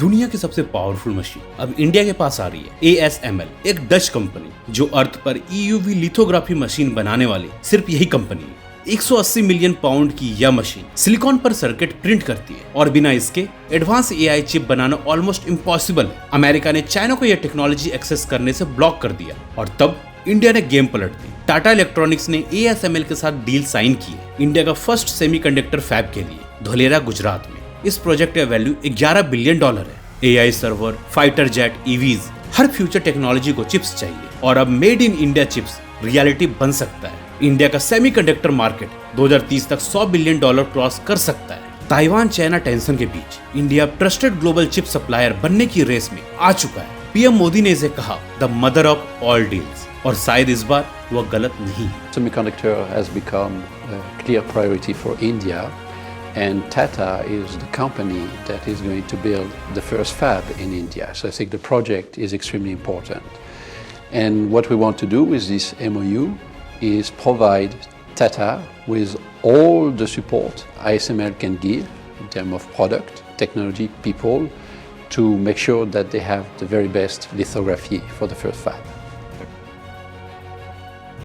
दुनिया की सबसे पावरफुल मशीन अब इंडिया के पास आ रही है। ASML एक डच कंपनी जो अर्थ पर EUV लिथोग्राफी मशीन बनाने वाली सिर्फ यही कंपनी है। 180 मिलियन पाउंड की यह मशीन सिलिकॉन पर सर्किट प्रिंट करती है और बिना इसके एडवांस AI चिप बनाना ऑलमोस्ट इम्पॉसिबल है। अमेरिका ने चाइना को यह टेक्नोलॉजी एक्सेस करने से ब्लॉक कर दिया और तब इंडिया ने गेम पलट दी। टाटा इलेक्ट्रॉनिक्स ने ASML के साथ डील साइन की है इंडिया का फर्स्ट सेमीकंडक्टर फैब के लिए धोलेरा गुजरात में। इस प्रोजेक्ट का वैल्यू $11 बिलियन है। AI server, fighter jet, EVs, हर फ्यूचर टेक्नोलॉजी को चिप्स चाहिए और अब made in India chips reality बन सकता है। इंडिया का सेमीकंडक्टर मार्केट 2030 तक $100 बिलियन क्रॉस कर सकता है। ताइवान चाइना टेंशन के बीच India trusted global chip supplier बनने की रेस में आ चुका है। PM मोदी ने इसे कहा the mother of all deals और शायद इस बार वह गलत नहीं। Semiconductor has become a clear priority for India, and Tata is the company that is going to build the first fab in India. So I think the project is extremely important. And what we want to do with this MOU is provide Tata with all the support ASML can give in terms of product, technology, people, to make sure that they have the very best lithography for the first fab.